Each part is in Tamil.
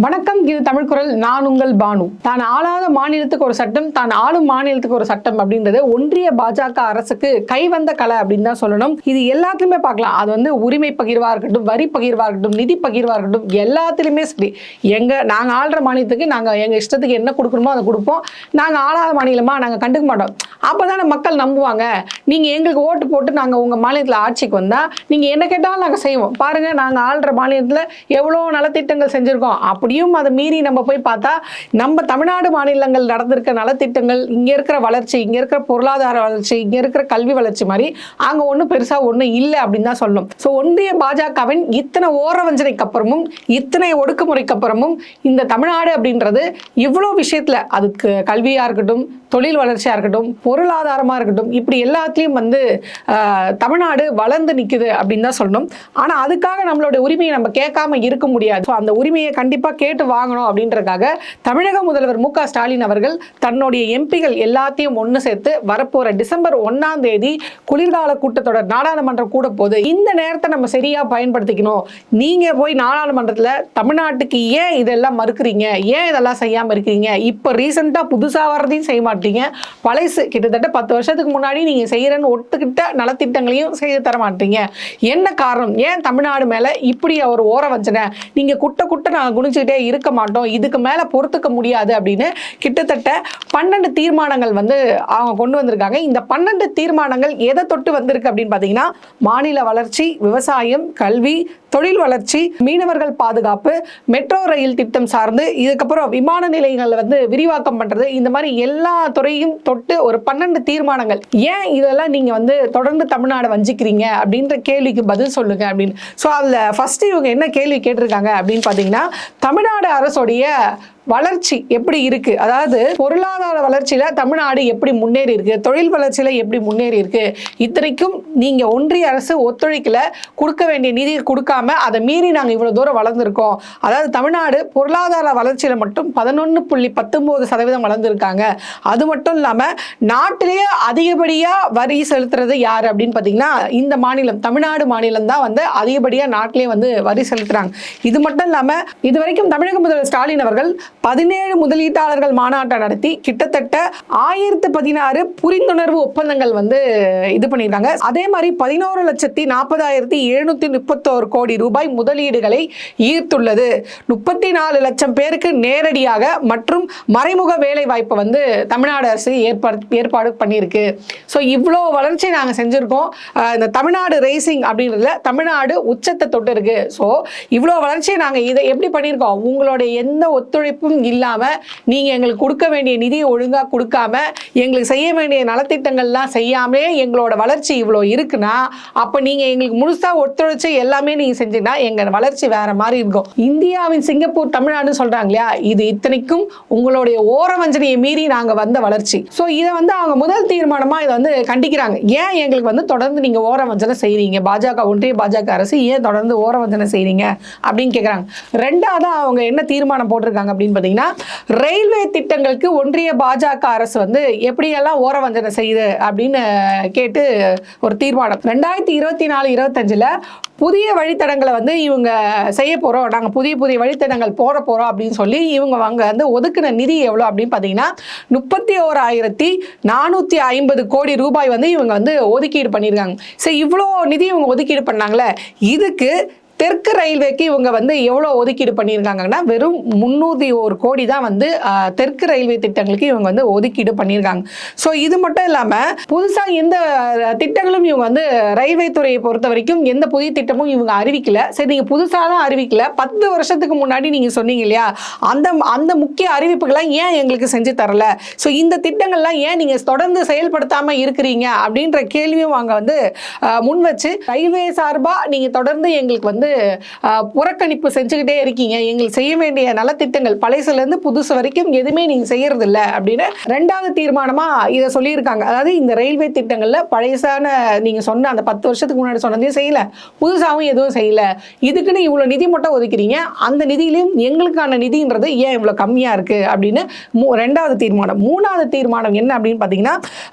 வணக்கம். இது தமிழ் குரல். நான் உங்கள் பானு. தான் ஆளாத மாநிலத்துக்கு ஒரு சட்டம், தான் ஆளும் மாநிலத்துக்கு ஒரு சட்டம் அப்படின்றது ஒன்றிய பாஜக அரசுக்கு கைவந்த கலை அப்படின்னு தான் சொல்லணும். இது எல்லாத்துலயுமே பார்க்கலாம். அது வந்து உரிமை பகிர்வா இருக்கட்டும், வரி பகிர்வா இருக்கட்டும், நிதி பகிர்வா இருக்கட்டும், எல்லாத்துலயுமே சரி. நாங்க ஆள்ற மாநிலத்துக்கு நாங்க எங்க இஷ்டத்துக்கு என்ன கொடுக்கணுமோ அதை கொடுப்போம். நாங்க ஆளாத மாநிலமா நாங்க கண்டுக்க மாட்டோம். அப்பதானே மக்கள் நம்புவாங்க. நீங்க எங்களுக்கு ஓட்டு போட்டு நாங்க உங்க மாநிலத்தில் ஆட்சிக்கு வந்தா நீங்க என்ன கேட்டாலும் நாங்க செய்வோம். பாருங்க, நாங்க ஆள்ற மாநிலத்துல எவ்வளவு நலத்திட்டங்கள் செஞ்சிருக்கோம். அப்படியும் அதை மீறி நம்ம போய் பார்த்தா நம்ம தமிழ்நாடு மாநிலங்கள் நடந்திருக்க நலத்திட்டங்கள், இங்க இருக்கிற வளர்ச்சி, இங்க இருக்கிற பொருளாதார வளர்ச்சி, இங்க இருக்கிற கல்வி வளர்ச்சி மாதிரி அங்க ஒன்றும் பெருசா ஒன்றும் இல்லை அப்படின்னு தான் சொல்லணும். ஸோ ஒன்றிய பாஜகவின் இத்தனை ஓரவஞ்சனைக்கு அப்புறமும், இத்தனை ஒடுக்குமுறைக்கு அப்புறமும் இந்த தமிழ்நாடு அப்படின்றது இவ்வளோ விஷயத்துல, அதுக்கு கல்வியா இருக்கட்டும், தொழில் வளர்ச்சியா இருக்கட்டும், பொருளாதாரமா இருக்கட்டும், இப்படி எல்லாத்துலயும் வந்து தமிழ்நாடு வளர்ந்து நிக்குது அப்படின்னு தான் சொல்லணும். ஆனா அதுக்காக நம்மளுடைய உரிமையை நம்ம கேட்காம இருக்க முடியாது. அந்த உரிமையை கண்டிப்பா கேட்டு வாங்கணும் அப்படின்றதுக்காக தமிழக முதல்வர் மு.க. ஸ்டாலின் அவர்கள் தன்னுடைய எம்பிகள் எல்லாத்தையும் ஒன்று சேர்த்து வரப்போற டிசம்பர் 1ஆம் தேதி குளிர்கால கூட்டத்தொடர் நாடாளுமன்றம் கூட போகுது. இந்த நேரத்தை நம்ம சரியா பயன்படுத்திக்கணும். நீங்க போய் நாடாளுமன்றத்தில் தமிழ்நாட்டுக்கு ஏன் இதெல்லாம் மறுக்கிறீங்க, ஏன் இதெல்லாம் செய்யாம இருக்கீங்க, இப்ப ரீசெண்டா புதுசா வர்றதையும் செய்ய மாட்டீங்க, பழைசு கிட்டத்தட்ட 10 வருஷத்துக்கு முன்னாடி நீங்க செய்யறன்னு ஒட்டுக்கிட்ட நலத்திட்டங்களையும் செய்து தர மாட்டீங்க, என்ன காரணம், ஏன் தமிழ்நாடு மேல இப்படி ஒரு ஓர வஞ்சனை, நீங்க குட்ட நாங்க குனிச்சுக்கிட்டே இருக்க மாட்டோம், இதுக்கு மேல பொறுத்துக்க முடியாது அப்படின்னு கிட்டத்தட்ட 12 தீர்மானங்கள் வந்து அவங்க கொண்டு வந்திருக்காங்க. இந்த 12 தீர்மானங்கள் எதை தொட்டு வந்திருக்கு அப்படின்னு பாத்தீங்கன்னா, மாநில வளர்ச்சி, விவசாயம், கல்வி, தொழில் வளர்ச்சி, மீனவர்கள் பாதுகாப்பு, மெட்ரோ ரயில் திட்டம் சார்ந்து, இதுக்கப்புறம் விமான நிலையங்கள் வந்து விரிவாக்கம் பண்றது, இந்த மாதிரி எல்லா துறையும் தொட்டு ஒரு 12 தீர்மானங்கள். ஏன் இதெல்லாம் நீங்க வந்து தொடர்ந்து தமிழ்நாடு வஞ்சிக்கிறீங்க அப்படின்ற கேள்விக்கு பதில் சொல்லுங்க அப்படின்னு. ஸோ அதுல ஃபர்ஸ்ட் இவங்க என்ன கேள்வி கேட்டிருக்காங்க அப்படின்னு பாத்தீங்கன்னா, தமிழ்நாடு அரசுடைய வளர்ச்சி எப்படி இருக்கு, அதாவது பொருளாதார வளர்ச்சியில தமிழ்நாடு எப்படி முன்னேறி இருக்கு, தொழில் வளர்ச்சியில எப்படி முன்னேறி இருக்கு, இத்தனைக்கும் நீங்க ஒன்றிய அரசு ஒத்துழைக்கல, கொடுக்க வேண்டிய நிதி கொடுக்காம அதை மீறி நாங்க இவ்வளவு தூரம் வளர்ந்துருக்கோம். அதாவது தமிழ்நாடு பொருளாதார வளர்ச்சியில மட்டும் 11.19% வளர்ந்துருக்காங்க. அது மட்டும் இல்லாம நாட்டிலேயே அதிகப்படியா வரி செலுத்துறது யாரு அப்படின்னு பாத்தீங்கன்னா, இந்த மாநிலம் தமிழ்நாடு மாநிலம் தான் வந்து அதிகப்படியா நாட்டிலேயே வந்து வரி செலுத்துறாங்க. இது மட்டும் இல்லாம இதுவரைக்கும் தமிழக முதல்வர் ஸ்டாலின் அவர்கள் 17 முதலீட்டாளர்கள் மாநாட்டை நடத்தி கிட்டத்தட்ட 1016 புரிந்துணர்வு ஒப்பந்தங்கள் வந்து இது பண்ணியிருக்காங்க. அதே மாதிரி 11,40,731 கோடி ரூபாய் முதலீடுகளை ஈர்த்துள்ளது. 34 லட்சம் பேருக்கு நேரடியாக மற்றும் மறைமுக வேலை வாய்ப்பை வந்து தமிழ்நாடு அரசு ஏற்பாடு பண்ணியிருக்கு. ஸோ இவ்வளோ வளர்ச்சி நாங்கள் செஞ்சிருக்கோம். இந்த தமிழ்நாடு ரேசிங் அப்படின்றதுல தமிழ்நாடு உச்சத்தை தொட்டு இருக்கு. ஸோ இவ்வளோ வளர்ச்சியை நாங்கள் இதை எப்படி பண்ணியிருக்கோம், உங்களுடைய எந்த ஒத்துழைப்பும் இல்லாம, நீங்க எங்களுக்கு கொடுக்க வேண்டிய நிதியை ஒழுங்கா கொடுக்காம, எங்களுக்கு செய்ய வேண்டிய நலத்திட்டங்கள்லாம் செய்யாமலே எங்களோட வளர்ச்சி இவ்வளோ இருக்குன்னா, அப்ப நீங்க எங்களுக்கு முழுசா ஒத்துழைச்சு எல்லாமே நீங்க செஞ்சீங்கன்னா எங்க வளர்ச்சி வேற மாதிரி இருக்கும். இந்தியாவின் சிங்கப்பூர் தமிழ்நாடு சொல்றாங்க இல்லையா, இது இத்தனைக்கும் உங்களுடைய ஓரவஞ்சனையை மீறி நாங்க வந்த வளர்ச்சி. ஸோ இதை வந்து அவங்க முதல் தீர்மானமா இதை வந்து கண்டிக்கிறாங்க. ஏன் எங்களுக்கு வந்து தொடர்ந்து நீங்க ஓரவஞ்சனை செய்றீங்க, பாஜக ஒன்றிய பாஜக அரசு ஏன் தொடர்ந்து ஓரவஞ்சனை செய்றீங்க அப்படின்னு கேட்குறாங்க. ரெண்டாவது அவங்க என்ன தீர்மானம் போட்டிருக்காங்க அப்படின்னு பார்த்தீங்கன்னா, ரயில்வே திட்டங்களுக்கு ஒன்றிய பாஜக அரசு வந்து எப்படியெல்லாம் ஓரவஞ்சனை செய்யுது அப்படின்னு கேட்டு ஒரு தீர்மானம் 2024-25 புதிய வழித்தடங்களை வந்து இவங்க செய்ய போறோம், நாங்க புதிய வழித்தடங்கள் போட போறோம் அப்படின்னு சொல்லி இவங்க வந்து ஒதுக்குன நிதி எவ்வளவு அப்படின்னு பாத்தீங்கன்னா 31,450 கோடி ரூபாய் வந்து இவங்க வந்து ஒதுக்கீடு பண்ணியிருக்காங்க. சரி, இவ்வளோ நிதி இவங்க ஒதுக்கீடு பண்ணாங்களே, இதுக்கு தெற்கு ரயில்வேக்கு இவங்க வந்து எவ்வளோ ஒதுக்கீடு பண்ணியிருக்காங்கன்னா வெறும் 301 கோடி தான் வந்து தெற்கு ரயில்வே திட்டங்களுக்கு இவங்க வந்து ஒதுக்கீடு பண்ணியிருக்காங்க. ஸோ இது மட்டும் இல்லாமல் புதுசாக எந்த திட்டங்களும் இவங்க வந்து ரயில்வே துறையை பொறுத்த வரைக்கும் எந்த புதிய திட்டமும் இவங்க அறிவிக்கல. சரி, நீங்கள் புதுசாக தான் அறிவிக்கல, 10 வருஷத்துக்கு முன்னாடி நீங்கள் சொன்னீங்க இல்லையா, அந்த முக்கிய அறிவிப்புகளை ஏன் எங்களுக்கு செஞ்சு தரல, ஸோ இந்த திட்டங்கள்லாம் ஏன் நீங்கள் தொடர்ந்து செயல்படுத்தாமல் இருக்கிறீங்க அப்படின்ற கேள்வியும் அவங்க வந்து முன் வச்சு, ரயில்வே சார்பாக நீங்கள் தொடர்ந்து எங்களுக்கு வந்து புறக்கணிப்பு செஞ்சுக்கிட்டே இருக்கீங்க, எங்களுக்கு செய்ய வேண்டிய நலத்திட்டங்கள் பழைசுல இருந்து புதுசு வரைக்கும் எதுவுமே நீங்க செய்யறது இல்லை அப்படின்னு ரெண்டாவது தீர்மானமா இதை சொல்லியிருக்காங்க. அதாவது இந்த ரயில்வே திட்டங்கள்ல பழைசான நீங்க சொன்ன அந்த 10 வருஷத்துக்கு முன்னாடி சொன்னதையும் செய்யல, புதுசாகவும் எதுவும் செய்யல, இதுக்குன்னு இவ்வளவு நிதி மட்டும் ஒதுக்கிறீங்க, அந்த நிதியிலும் எங்களுக்கான நிதின்றது ஏன் இவ்வளவு கம்மியா இருக்கு அப்படின்னு ரெண்டாவது தீர்மானம். மூணாவது தீர்மானம் என்ன அப்படின்னு பாத்தீங்கன்னா,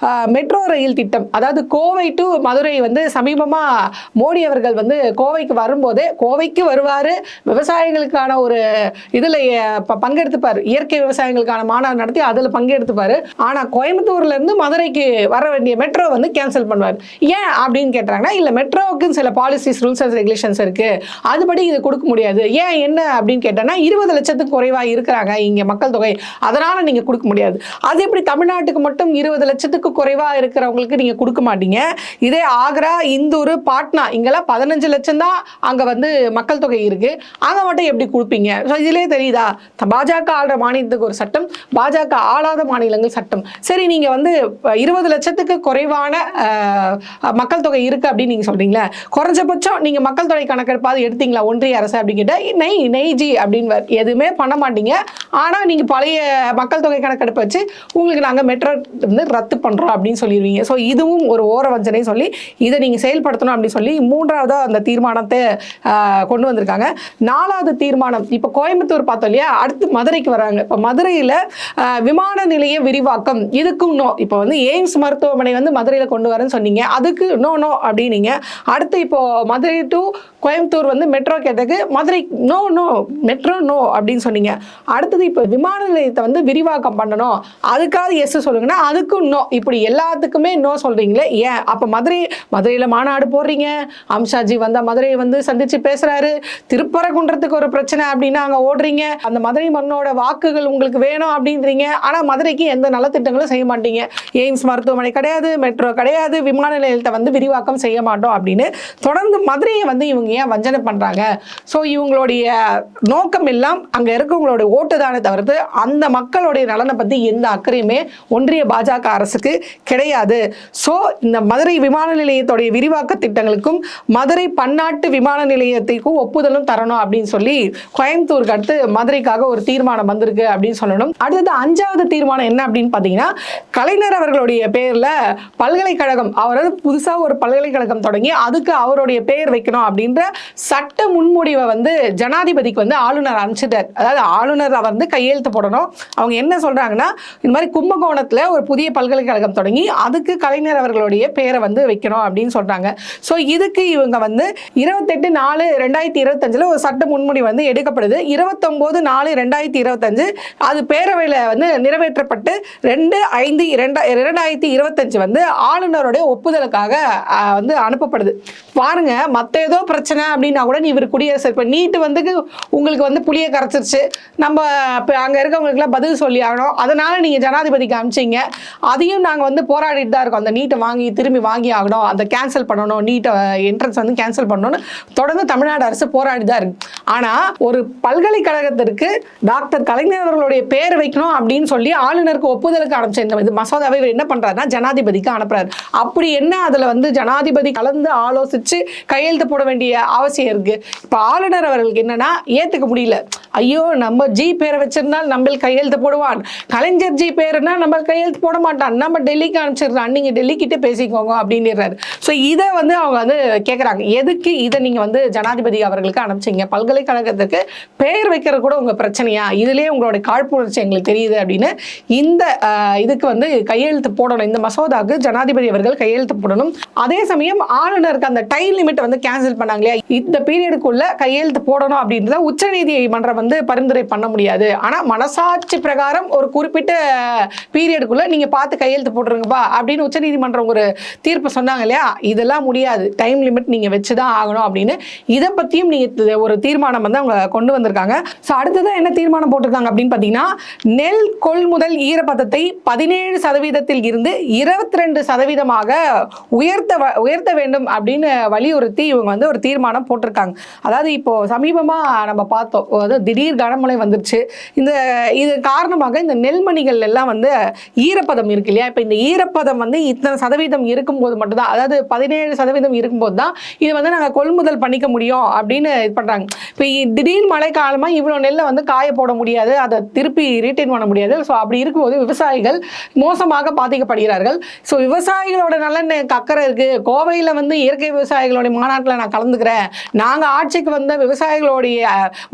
மெட்ரோ ரயில் திட்டம், அதாவது கோவை டு மதுரை வந்து சமீபமா மோடி அவர்கள் வந்து கோவைக்கு வரும்போது கோவைக்கு வருவார், விவசாயிகளுக்கான ஒரு இதில் பங்கெடுத்துப்பார், இயற்கை விவசாயிகளுக்கான மாநாடு நடத்தி அதில் பங்கெடுத்துப்பார். ஆனால் கோயம்புத்தூர்லேருந்து மதுரைக்கு வர வேண்டிய மெட்ரோ வந்து கேன்சல் பண்ணுவார். ஏன் அப்படின்னு கேட்டாங்கன்னா, இல்லை மெட்ரோவுக்கு சில பாலிசிஸ், ரூல்ஸ் அண்ட் ரெகுலேஷன்ஸ் இருக்குது, அதுபடி இது கொடுக்க முடியாது. ஏன் என்ன அப்படின்னு கேட்டோன்னா, 20 லட்சத்துக்கு குறைவாக இருக்கிறாங்க இங்கே மக்கள் தொகை, அதனால் நீங்கள் கொடுக்க முடியாது. அது எப்படி தமிழ்நாட்டுக்கு மட்டும் 20 லட்சத்துக்கு குறைவாக இருக்கிறவங்களுக்கு நீங்கள் கொடுக்க மாட்டீங்க? இதே ஆக்ரா, இந்தூர், பாட்னா இங்கெல்லாம் 15 லட்சம் தான் அங்கே வந்து மக்கள் தொகை இருக்குது, அங்கே மட்டும் எப்படி கொடுப்பீங்க? ஸோ இதிலே தெரியுதா, பாஜக ஆளுற மாநிலத்துக்கு ஒரு சட்டம், பாஜக ஆளாத மாநிலங்கள் சட்டம். சரி, நீங்கள் வந்து 20 லட்சத்துக்கு குறைவான மக்கள் தொகை இருக்குது அப்படின்னு நீங்கள் சொல்கிறீங்களா, குறைஞ்சபட்சம் நீங்கள் மக்கள் தொகை கணக்கெடுப்பாவது எடுத்தீங்களா ஒன்றிய அரசு அப்படின்னு கேட்டால் நெய்ஜி அப்படின்னு எதுவுமே பண்ண மாட்டீங்க. ஆனால் நீங்கள் பழைய மக்கள் தொகை கணக்கெடுப்பு வச்சு உங்களுக்கு நாங்கள் மெட்ரோ வந்து ரத்து பண்ணுறோம் அப்படின்னு சொல்லிடுவீங்க. ஸோ இதுவும் ஒரு ஓர வஞ்சனை சொல்லி இதை நீங்கள் செயல்படுத்தணும் அப்படின்னு சொல்லி 3வதாக அந்த தீர்மானத்தை கொண்டு வந்திருக்காங்க. 4வது தீர்மானம், இப்போ கோயம்புத்தூர் பார்த்தோம் இல்லையா, அடுத்து மதுரைக்கு வராங்க. இப்போ மதுரையில் விமான நிலைய விரிவாக்கம், இதுக்கும் நோ. இப்போ வந்து எய்ம்ஸ் மருத்துவமனை வந்து மதுரையில் கொண்டு வரேன்னு சொன்னீங்க, அதுக்கு நோ அப்படின்னீங்க. அடுத்து இப்போ மதுரை டு கோயம்புத்தூர் வந்து மெட்ரோ கேட்டதுக்கு மதுரை நோ மெட்ரோ நோ அப்படின்னு சொன்னீங்க. அடுத்தது இப்போ விமான நிலையத்தை வந்து விரிவாக்கம் பண்ணணும், அதுக்காவது எஸ் சொல்லுங்கன்னா அதுக்கும் நோ. இப்படி எல்லாத்துக்குமே நோ சொல்றீங்களே, ஏன்? அப்போ மதுரையில் மாநாடு போடுறீங்க, அம்ஷாஜி வந்தா மதுரையை வந்து சந்திச்சு பேசுறாரு, திருப்பரங்குன்றத்துக்கு ஒரு பிரச்சனை அப்படின்னா அங்கே ஓடுறீங்க, அந்த மதுரை மண்ணோட வாக்குகள் உங்களுக்கு வேணும் அப்படின்றீங்க. ஆனால் மதுரைக்கு எந்த நலத்திட்டங்களும் செய்ய மாட்டீங்க. எய்ம்ஸ் மருத்துவமனை கிடையாது, மெட்ரோ கிடையாது, விமான நிலையத்தை வந்து விரிவாக்கம் செய்ய மாட்டோம் அப்படின்னு தொடர்ந்து மதுரையை வந்து இவங்க ஏன் வஞ்சனை பண்றாங்க? ஸோ இவங்களுடைய நோக்கம் எல்லாம் அங்கே இருக்கவங்களோட ஓட்டு தானே தவிர்த்து அந்த மக்களுடைய நலனை பற்றி எந்த அக்கறையுமே ஒன்றிய பாஜக அரசுக்கு கிடையாது. ஸோ இந்த மதுரை விமான நிலையத்துடைய விரிவாக்க திட்டங்களுக்கும் மதுரை பன்னாட்டு விமான நிலையத்திற்கும் ஒப்புதலும் தரணும் அப்படின்னு சொல்லி கோயம்புத்தூருக்கு அடுத்து மதுரைக்காக ஒரு தீர்மானம் வந்திருக்கு அப்படின்னு சொல்லணும். அடுத்தது 5வது தீர்மானம் என்ன அப்படின்னு பார்த்தீங்கன்னா, கலைஞர் அவர்களுடைய பேரில் பல்கலைக்கழகம், அவரது புதுசாக ஒரு பல்கலைக்கழகம் தொடங்கி அதுக்கு அவருடைய பெயர் வைக்கணும் அப்படின்ற சட்ட முன்மொழிவை வந்து ஜனாதிபதிக்கு வந்து ஆளுநர் அனுப்பிச்சிட்டார். அதாவது ஆளுநர் அவர் வந்து கையெழுத்து போடணும். அவங்க என்ன சொல்றாங்கன்னா, இந்த மாதிரி கும்பகோணத்தில் ஒரு புதிய பல்கலைக்கழகம் தொடங்கி அதுக்கு கலைஞர் அவர்களுடைய பேரை வந்து வைக்கணும் அப்படின்னு சொல்றாங்க. ஸோ இதுக்கு இவங்க வந்து 28/4/2025 ஒரு சட்ட முன்மொழி வந்து எடுக்கப்படுது. 29/4/2025 அது பேரவையில் வந்து நிறைவேற்றப்பட்டு 2/5/2025 வந்து ஆளுநருடைய ஒப்புதலுக்காக வந்து அனுப்பப்படுது. பாருங்க, மற்ற ஏதோ பிரச்சனை அப்படின்னா கூட இவர் குடியரசு, இப்போ நீட்டு வந்து உங்களுக்கு வந்து புளியை கரைச்சிருச்சு, நம்ம இப்போ அங்கே இருக்கவங்களுக்குலாம் பதில் சொல்லி ஆகணும், அதனால நீங்கள் ஜனாதிபதிக்கு அனுப்பிச்சிங்க, அதையும் நாங்கள் வந்து போராடிட்டு தான் இருக்கோம். அந்த நீட்டை திரும்பி வாங்கி ஆகணும், அந்த கேன்சல் பண்ணணும், நீட்டை என்ட்ரன்ஸ் வந்து கேன்சல் பண்ணணும்னு தொடர்ந்து தமிழ்நாடு அரசு போராடி தான் இருக்கு. ஆனால் ஒரு பல்கலைக்கழகத்திற்கு டாக்டர் கலைஞர் அவர்களுடைய பேர் வைக்கணும் அப்படின்னு சொல்லி ஆளுநருக்கு ஒப்புதலுக்கு அனுப்பிச்ச இந்த மசோதாவை இவர் என்ன பண்றாருன்னா ஜனாதிபதிக்கு அனுப்புறாரு. அப்படி என்ன அதில் வந்து ஜனாதிபதி கலந்து ஆலோசிச்சு கையெழுத்து போட வேண்டிய அவசியம் இருக்கு? இப்போ ஆளுநர் அவர்களுக்கு என்னன்னா ஏற்றுக்க முடியல. ஐயோ, நம்ம ஜி பேரை வச்சிருந்தால் நம்ம கையெழுத்து போடுவான், கலைஞர் ஜி பேருனா நம்ம கையெழுத்து போட மாட்டான், நம்ம டெல்லிக்கு அனுப்பிச்சிடுறான், நீங்க டெல்லி கிட்ட பேசிக்கோங்க அப்படின்றாரு. ஸோ இதை வந்து அவங்க வந்து கேட்குறாங்க, எதுக்கு இதை நீங்க வந்து ஜனாதிபதி அவர்களுக்கு அனுப்பிச்சிங்க? பல்கலைக்கழகத்துக்கு பெயர் வைக்கிறது கூட உங்க பிரச்சனையா? இதுலேயே உங்களுடைய காழ்ப்புணர்ச்சி எங்களுக்கு தெரியுது அப்படின்னு இந்த இதுக்கு வந்து கையெழுத்து போடணும், இந்த மசோதாவுக்கு ஜனாதிபதி அவர்கள் கையெழுத்து போடணும். அதே சமயம் ஆளுநருக்கு அந்த டைம் லிமிட் வந்து கேன்சல் பண்ணாங்க இல்லையா, இந்த பீரியடுக்குள்ள கையெழுத்து போடணும் அப்படின்றத உச்சநீதிமன்றம் வந்து பரிந்துரை பண்ண முடியாது. ஆனால் மனசாட்சி பிரகாரம் ஒரு குறிப்பிட்ட பீரியடுக்குள்ள நீங்க பார்த்து கையெழுத்து போட்டுருங்கப்பா அப்படின்னு உச்சநீதிமன்றம் ஒரு தீர்ப்பு சொன்னாங்க இல்லையா, இதெல்லாம் முடியாது, டைம் லிமிட் நீங்க வச்சுதான் ஆகணும் அப்படின்னு இதை பத்தியும் நீங்க ஒரு தீர்மானம் வந்து அவங்க கொண்டு வந்திருக்காங்க. ஸோ அடுத்ததான் என்ன தீர்மானம் போட்டிருக்காங்க அப்படின்னு பார்த்தீங்கன்னா, நெல் கொள்முதல் ஈரப்பதத்தை 17% இருந்து 22% உயர்த்த வேண்டும் அப்படின்னு வலியுறுத்தி இவங்க வந்து ஒரு தீர்மானம் போட்டிருக்காங்க. அதாவது இப்போ சமீபமா நம்ம பார்த்தோம், திடீர் கனமழை வந்துருச்சு. இது காரணமாக இந்த நெல்மணிகள் எல்லாம் வந்து ஈரப்பதம் இருக்கு இல்லையா, இப்போ இந்த ஈரப்பதம் வந்து இத்தனை சதவீதம் இருக்கும்போது மட்டும்தான், அதாவது 17% இருக்கும்போது தான் இது வந்து நாங்கள் கொள்முதல் பண்ணிக்க முடியும் அப்படின்னு இது பண்றாங்க. இப்போ திடீர் மழை காலமாக இவ்வளோ நெல்லை வந்து காய போட முடியாது, அதை திருப்பி ரீட்டைன் பண்ண முடியாது. ஸோ அப்படி இருக்கும்போது விவசாயிகள் மோசமாக பாதிக்கப்படுகிறார்கள். ஸோ விவசாயிகளோட நலன் அக்கறை இருக்கு. கோவையில் வந்து இயற்கை விவசாயிகளுடைய மாநாட்டில் நான் கலந்துக்கிறேன், நாங்கள் ஆட்சிக்கு வந்த விவசாயிகளுடைய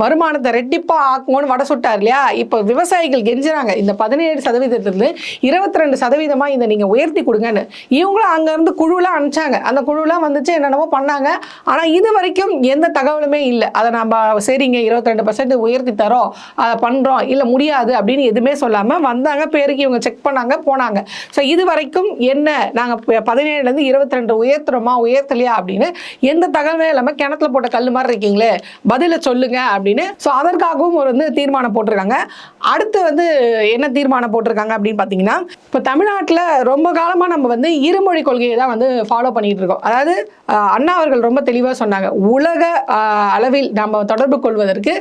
வருமானத்தை ரெட்டிப்பா ஆக்குவோன்னு வடை சுட்டார் இல்லையா, இப்போ விவசாயிகள் கெஞ்சுறாங்க இந்த 17% 22% இதை நீங்க உயர்த்தி கொடுங்கன்னு. இவங்களும் அங்க இருந்து குழுலாம் அனுப்பிச்சாங்க. அந்த குழுலாம் வந்துச்சு, என்னென்னமோ பண்ணாங்க. ஆனா இது வரைக்கும் எந்த தகவலுமே இல்லை. அதை நம்ம சரிங்க 22% உயர்த்தி தரோம், அதை பண்றோம், இல்ல முடியாது அப்படின்னு எதுவுமே சொல்லாம வந்தாங்க. பேருக்கு இவங்க செக் பண்ணாங்க, போனாங்க. ஸோ இது வரைக்கும் என்ன, நாங்க 17 22 உயர்த்துறோமா உயர்த்தலையா அப்படின்னு எந்த தகவலே இல்லாம கிணத்துல போட்ட கல் மாதிரி இருக்கீங்களே, பதில சொல்லுங்க அப்படின்னு. ஸோ அதற்காகவும் ஒரு தீர்மானம் போட்டிருக்காங்க. அடுத்து என்ன தீர்மானம் போட்டிருக்காங்க அப்படின்னு பார்த்தீங்கன்னா, இப்போ தமிழ்நாட்டில் ரொம்ப காலமாக நம்ம இருமொழி கொள்கையை தான் ஃபாலோ பண்ணிட்டு இருக்கோம். அதாவது அண்ணா அவர்கள் ரொம்ப தெளிவாக சொன்னாங்க, உலக அளவில் நம்ம தொடர்பு கொள்வதற்கு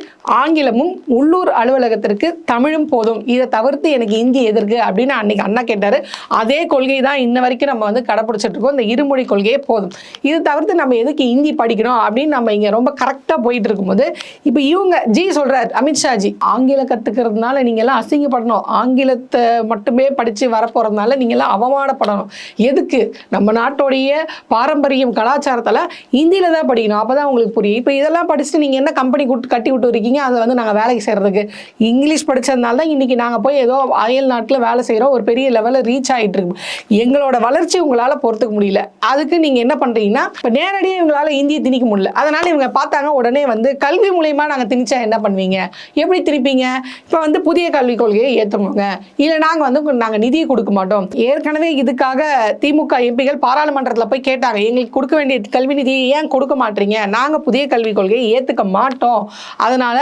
ஆங்கிலமும் உள்ளூர் அலுவலகத்திற்கு தமிழும் போதும், இதை தவிர்த்து எனக்கு இந்தி எதற்கு அப்படின்னு அன்னைக்கு அண்ணா கேட்டார். அதே கொள்கை தான் இன்ன வரைக்கும் நம்ம கடைப்பிடிச்சிட்டு இருக்கோம். இந்த இருமொழி கொள்கையே போதும், இது தவிர்த்து நம்ம எதுக்கு இந்தி படிக்கணும் அப்படின்னு நம்ம இங்கே ரொம்ப கரெக்டாக போயிட்டு இருக்கும்போது, இப்போ இவங்க சொல்றாரு, அமித்ஷாஜி ஆங்கிலம் கற்றுக்கிறதுனால நீங்கள்லாம் அசிங்கப்படணும், ஆங்கிலத்தை மட்டுமே படித்து வரப்போகிறதுனால நீங்கள்லாம் அவமானப்படணும். எதுக்கு? நம்ம நாட்டோடைய பாரம்பரியம் கலாச்சாரத்தில் ஹிந்தியில் தான் படிக்கணும், அப்போ தான் உங்களுக்கு புரியும். இப்போ இதெல்லாம் படிச்சுட்டு நீங்கள் என்ன கம்பெனி கட்டி விட்டு இருக்கீங்க, அதை நாங்கள் வேலைக்கு செய்கிறதுக்கு இங்கிலீஷ் படித்ததுனால தான் இன்றைக்கி நாங்கள் போய் ஏதோ அயல் நாட்டில் வேலை செய்கிறோம், ஒரு பெரிய லெவலில் ரீச் ஆகிட்டு இருக்கு. எங்களோட வளர்ச்சி உங்களால் பொறுத்துக்க முடியல, அதுக்கு நீங்கள் என்ன பண்ணுறீங்கன்னா, இப்போ நேரடியாக இவங்களால் இந்தியை திணிக்க முடியல. அதனால் இவங்க பார்த்தாங்க, உடனே கல்வி மூலியமாக நாங்கள் திணிச்சா என்ன பண்ணுவீங்க, எப்படி திணிப்பீங்க, இப்போ புதிய கல்விக் கொள்கையை ஏற்றுக்கோங்க, இல்லை நாங்கள் நாங்கள் நிதியை கொடுக்க மாட்டோம். ஏற்கனவே இதுக்காக திமுக எம்பிகள் பாராளுமன்றத்தில் போய் கேட்டாங்க, எங்களுக்கு கொடுக்க வேண்டிய கல்வி நிதியை ஏன் கொடுக்க மாட்டீங்க, நாங்கள் புதிய கல்விக் கொள்கையை ஏற்றுக்க மாட்டோம், அதனால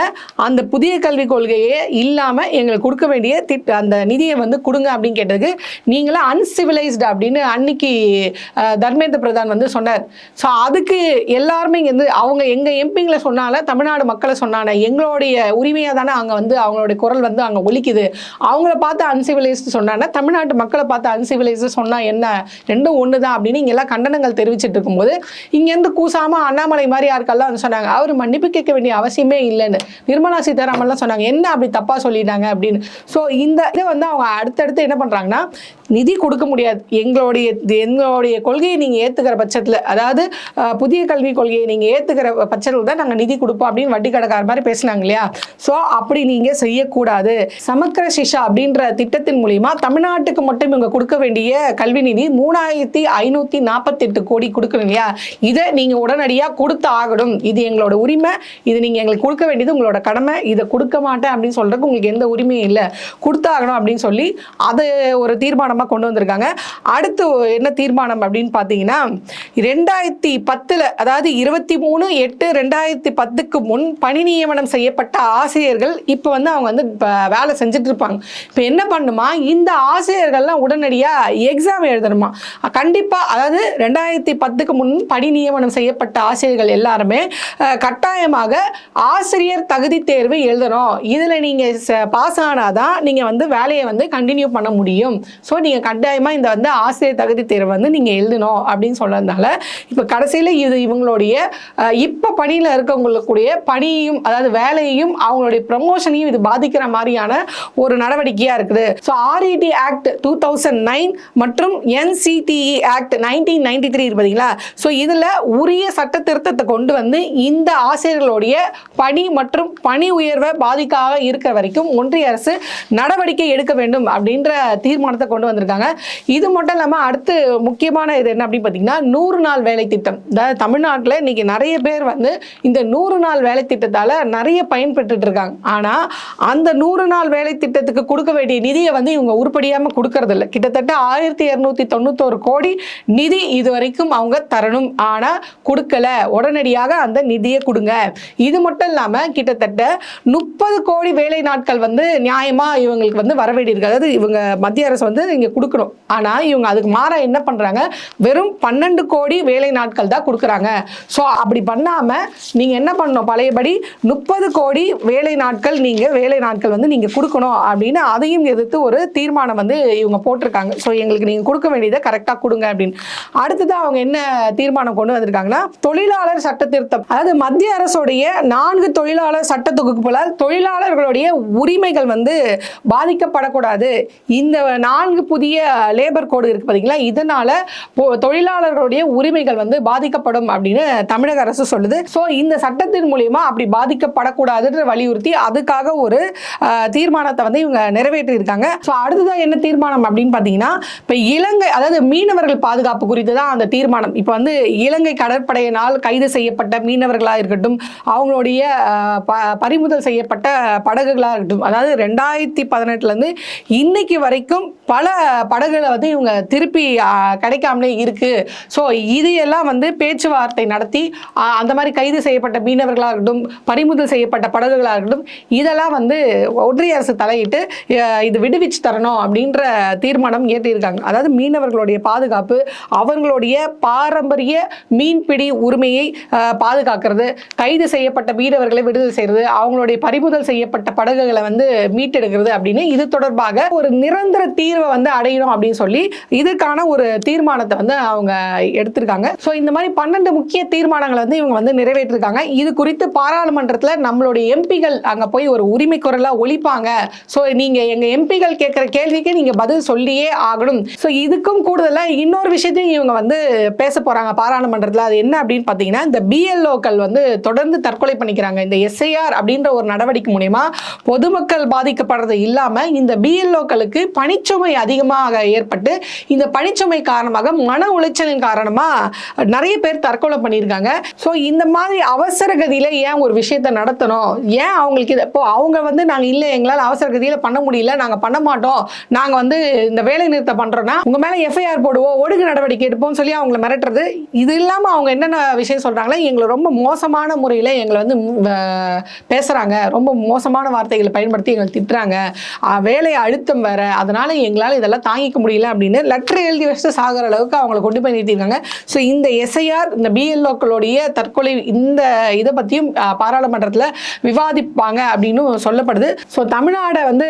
அந்த புதிய கல்விக் கொள்கையே இல்லாமல் எங்களுக்கு கொடுக்க வேண்டிய அந்த நிதியை கொடுங்க அப்படின்னு கேட்டதுக்கு, நீங்களே அன்சிவிலைஸ்டு அப்படின்னு அன்னைக்கு தர்மேந்திர பிரதான் சொன்னார். ஸோ அதுக்கு எல்லாருமே இங்கே அவங்க எங்கள் எம்பிங்களை சொன்னால, தமிழ்நாடு மக்களை சொன்னாங்க, எங்களுடைய உரிமையாக தானே அங்கே அவங்களுடைய குரல் அங்கே ஒலிக்குது, அவங்கள பார்த்து அன்சிவிலைஸ்டு சொன்னாங்க, தமிழ்நாட்டு மக்களை பார்த்து அன்சிவிலைஸ்டு சொன்னால் என்ன, ரெண்டும் ஒன்று தான் அப்படின்னு இங்கே எல்லாம் கண்டனங்கள் தெரிவிச்சிட்டு இருக்கும்போது, இங்கேருந்து கூசாமல் அண்ணாமலை மாதிரி யாருக்கெல்லாம் சொன்னாங்க, அவர் மன்னிப்பு கேட்க வேண்டிய அவசியமே இல்லைன்னு நிர்மலா சீதாராமன்லாம் சொன்னாங்க, என்ன அப்படி தப்பாக சொல்லிட்டாங்க அப்படின்னு. ஸோ இந்த இதை அவங்க அடுத்தடுத்து என்ன பண்ணுறாங்கன்னா, நிதி கொடுக்க முடியாது, எங்களுடைய கொள்கையை நீங்கள் ஏற்றுக்கிற பட்சத்தில், அதாவது புதிய கல்விக் கொள்கையை நீங்கள் ஏற்றுக்கிற பட்சத்தில் தான் நாங்கள் நிதி கொடுப்போம் அப்படின்னு வட்டி கடைக்கார மாதிரி பேசினாங்க இல்லையா. ஸோ அப்படி நீங்கள் செய்யக்கூடாது. சமக்கர சிஷா அப்படின்ற திட்டத்தின் மூலிமா தமிழ்நாட்டுக்கு மட்டும் இவங்க கொடுக்க வேண்டிய கல்வி நிதி 3548 கோடி கொடுக்கணும் இல்லையா, இதை நீங்கள் உடனடியாக கொடுத்து ஆகணும், இது எங்களோட உரிமை, இது நீங்கள் எங்களுக்கு கொடுக்க வேண்டியது உங்களோட கடமை, இதை கொடுக்க மாட்டேன் அப்படின்னு சொல்றதுக்கு உங்களுக்கு எந்த உரிமையும் இல்லை, கொடுத்தாகணும் அப்படின்னு சொல்லி அது ஒரு தீர்மானமாக கொண்டு வந்திருக்காங்க. அடுத்து என்ன தீர்மானம் அப்படின்னு பார்த்தீங்கன்னா, 2010 அதாவது 23/8/2010 முன் பணி நியமனம் செய்யப்பட்ட ஆசிரியர்கள் இப்போ அவங்க வேலை செஞ்சுட்டு இருப்பாங்க. இப்போ என்ன பண்ணுமா, இந்த ஆசிரியர்கள்லாம் உடனடியாக எக்ஸாம் எழுதணுமா கண்டிப்பாக. அதாவது 2010 முன் பணி நியமனம் செய்யப்பட்ட ஆசிரியர்கள் எல்லாருமே கட்டாயமாக ஆசிரியர் தகுதி தேர்வு எழுதணும். இதில் நீங்கள் பாஸ் ஆனாதான் நீங்கள் வேலையை கண்டினியூ பண்ண முடியும். ஸோ நீங்கள் கட்டாயமாக இந்த ஆசிரியர் தகுதி தேர்வு நீங்கள் எழுதணும் அப்படின்னு சொன்னதுனால, இப்போ கடைசியில் இது இவங்களுடைய இப்போ பணியில் இருக்கவங்களுடைய பணியையும், அதாவது வேலையையும், அவங்களுடைய ப்ரமோஷனையும் இது பாதிக்கிற மாதிரியான ஒரு நடவடிக்கையாக இருக்குது. ஸோ RET ஆக்ட் 2009 மற்றும் NCTE ஆக்ட் 1993 இருப்பீங்களா. ஸோ இதில் உரிய சட்ட திருத்தத்தை கொண்டு இந்த ஆசிரியர்களுடைய பணி மற்றும் பணி உயர்வை பாதிக்காக இருக்கிற வரைக்கும் ஒன்றிய அரசு நடவடிக்கை எடுக்க வேண்டும் அப்படின்ற தீர்மானத்தை கொண்டு வந்திருக்காங்க. இது மட்டும் இல்லாமல் அடுத்து முக்கியமான இது என்ன அப்படின்னு பார்த்தீங்கன்னா, 100 நாள் வேலை திட்டம். அதாவது தமிழ்நாட்டில் இன்னைக்கு நிறைய பேர் இந்த 100 நாள் வேலை திட்டத்தால் நிறைய பயன்பெற்றுட்டு இருக்காங்க. ஆனால் அந்த 100 நாள் வேலை திட்டத்துக்கு கொடுக்க வேண்டிய நிதியை இவங்க உருப்படியாமல் கொடுக்கறது இல்லை. கிட்டத்தட்ட 1291 கோடி நிதி இது வரைக்கும் அவங்க தரணும், ஆனால் கொடுக்கல. உடனடியாக அந்த நிதியை கொடுங்க. இது மட்டும் இல்லாமல் கிட்டத்தட்ட 30 கோடி வேலை நாட்கள் நியாயமா இவங்களுக்கு வர வேண்டியிருக்கு. அதாவது இவங்க மத்திய அரசு இங்க கொடுக்கணும். ஆனா இவங்க அதுக்கு மாற என்ன பண்றாங்க, வெறும் 12 கோடி வேலை நாட்கள் தான் கொடுக்குறாங்க. ஸோ அப்படி பண்ணாம நீங்க என்ன பண்ணணும், பழையபடி 30 கோடி வேலை நாட்கள் நீங்க கொடுக்கணும் அப்படின்னு அதையும் எதிர்த்து ஒரு தீர்மானம் இவங்க போட்டிருக்காங்க. ஸோ எங்களுக்கு நீங்க கொடுக்க வேண்டியதை கரெக்டா கொடுங்க அப்படின்னு. அடுத்தது அவங்க என்ன தீர்மானம் கொண்டு வந்திருக்காங்கன்னா, தொழிலாளர் சட்ட திருத்தம். அதாவது மத்திய அரசுடைய 4 தொழிலாளர் சட்ட தொகுப்புகளால் தொழிலாளர்களுடைய உரிமைகள் பாதிக்கப்படக்கூடாது. இந்த 4 புதிய லேபர் கோடு இருக்கு பார்த்தீங்களா, இதனால தொழிலாளர்களுடைய உரிமைகள் வந்து பாதிக்கப்படும் அப்படின்னு தமிழக அரசு சொல்லுது. ஸோ இந்த சட்டத்தின் மூலியமா அப்படி பாதிக்கப்படக்கூடாதுன்னு வலியுறுத்தி அதுக்காக ஒரு தீர்மானத்தை வந்து இவங்க நிறைவேற்றி இருக்காங்க. ஸோ அடுத்ததான் என்ன தீர்மானம் அப்படின்னு பார்த்தீங்கன்னா, இப்போ இலங்கை, அதாவது மீனவர்கள் பாதுகாப்பு குறித்து தான் அந்த தீர்மானம். இப்போ வந்து இலங்கை கடற்படையினால் கைது செய்யப்பட்ட மீனவர்களாக இருக்கட்டும், அவங்களுடைய பறிமுதல் செய்யப்பட்ட படகுகளாக இருக்கட்டும், அதாவது 2018 இன்னைக்கு வரைக்கும் பல படகுகளை வந்து இவங்க திருப்பி கிடைக்காமலே இருக்கு. ஸோ இது எல்லாம் வந்து பேச்சுவார்த்தை நடத்தி அந்த மாதிரி கைது செய்யப்பட்ட மீனவர்களாக இருக்கட்டும், பறிமுதல் செய்யப்பட்ட படகுகளாக இருக்கட்டும், இதெல்லாம் வந்து ஒன்றிய அரசு தலையிட்டு இது விடுவிச்சு தரணும் அப்படின்ற தீர்மானம் ஏற்றிருக்காங்க. அதாவது மீனவர்களுடைய பாதுகாப்பு, அவர்களுடைய பாரம்பரிய மீன்பிடி உரிமையை பாதுகாக்கிறது, கைது செய்யப்பட்ட மீனவர்களை விடுதலை செய்யறது, அவங்களுடைய பறிமுதல் செய்யப்பட்ட படகுகளை வந்து மீட்டெடுக்கிறது அப்படின்னு இது தொடர்பாக ஒரு நிரந்தர தீர்வை வந்து அடையணும் அப்படின்னு சொல்லி இதுக்கான ஒரு தீர்மானத்தை வந்து அவங்க எடுத்திருக்காங்க. ஸோ இந்த மாதிரி 12 முக்கிய தீர்மானங்களை வந்து இவங்க வந்து நிறைவேற்றிருக்காங்க. இது குறித்து பாராளுமன்றத்தில் நம்மளுடைய எம்பிகள் அங்க போய் ஒரு உரிமை குரலா ஒலிப்பாங்க. ஸோ நீங்க எங்க எம்பிகள் கேட்கிற கேள்விக்கு நீங்க பதில் சொல்லியே ஆகணும். ஸோ இதுக்கும் கூடுதலா இன்னொரு விஷயத்தையும் இவங்க வந்து பேச போறாங்க பாராளுமன்றத்தில். அது என்ன அப்படின்னு பார்த்தீங்கன்னா, இந்த பிஎல்ஓக்கள் வந்து தொடர்ந்து தற்கொலை பண்ணிக்கிறாங்க. இந்த எஸ்ஐஆர் அப்படின்ற ஒரு நடவடிக்கை மூலமா பொதுமக்கள் பாதிக்கப்படுறது இல்லாம இந்த பிஎல்ஓக்களுக்கு பணிச்சுமை அதிகமாக ஏற்பட்டு இந்த பணிச்சுமை காரணமாக மன உளைச்சலின் காரணமா நிறைய பேர் தற்கொலை பண்ணியிருக்காங்க. ஸோ இந்த மாதிரி அவசர கதியில ஏன் ஒரு விஷயத்தை நடத்தணும், ஏன் அவங்களுக்கு இப்போ அவங்க வந்து நாங்க இல்லை, எங்களால் அவசர கதியில பண்ண முடியல, நாங்க பண்ண மாட்டோம், நாங்க வந்து இந்த வேலை நிறுத்தம் பண்றோம்னா உங்க மேல எஃப்ஐஆர் போடுவோம், ஒடுக்கு நடவடிக்கை எடுப்போம் சொல்லி அவங்கள மிரட்டுறது. இது இல்லாம அவங்க என்னென்ன விஷயம் சொல்றாங்களா, எங்களை ரொம்ப மோசமான முறையில் எங்களை வந்து பேசுறாங்க, ரொம்ப மோசமான வார்த்தைகளை பயன்படுத்தி எங்களை திட்டுறாங்க, வேலை அழுத்தம் வேற, அதனால எங்களால் இதெல்லாம் தாங்கிக்க முடியல அப்படின்னு லெட்டர் எழுதி வச்சு சாகிற அளவுக்கு அவங்களை கொண்டு போய் நிறுத்திருக்காங்க. ஸோ இந்த எஸ்ஐஆர், இந்த பிஎல்ஓக்களுடைய தற்கொலை, இந்த இதை பற்றியும் பாராளுமன்றத்தில் விவாதிப்பாங்க அப்படின்னு சொல்லப்படுது. ஸோ தமிழ்நாடை வந்து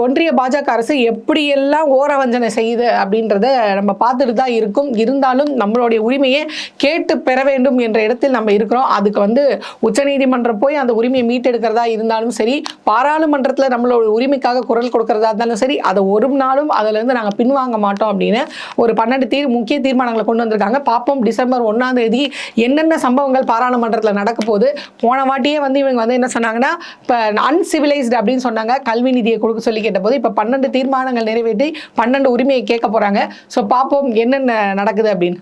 ஒன்றிய பாஜக அரசு எப்படியெல்லாம் ஓரவஞ்சனை செய்யுது அப்படின்றத நம்ம பார்த்துட்டு தான் இருக்கும். இருந்தாலும் நம்மளுடைய உரிமையை கேட்டு பெற வேண்டும் என்ற இடத்தில் நம்ம இருக்கிறோம். அதுக்கு வந்து உச்சநீதிமன்றம் போய் அந்த உரிமையை மீட்டெடுக்கிறதா இருந்தாலும் சரி, பாராளுமன்றத்தில் நம்மளோட உரிமைக்காக குரல் கொடுக்கறதா இருந்தாலும் சரி, அதை ஒரு நாளும் அதிலிருந்து நாங்கள் பின்வாங்க மாட்டோம் அப்படின்னு ஒரு 12 முக்கிய தீர்மானங்களை கொண்டு வந்திருக்காங்க. பார்ப்போம் டிசம்பர் 1 என்னென்ன சம்பவங்கள் பாராளுமன்றத்தில் நடக்க போகுது. போன வாட்டியே வந்து இவங்க வந்து என்ன சொன்னாங்கன்னா, இப்போ அன்சிவிலைஸ்டு அப்படின்னு சொன்னாங்க, கல்வி நிதியை கொடுக்க சொல்லி கேட்டபோது இப்போ 12 தீர்மானங்கள் நிறைவேற்றி 12 உரிமையை கேட்க போறாங்க. ஸோ பார்ப்போம் என்னென்ன நடக்குது அப்படின்னு.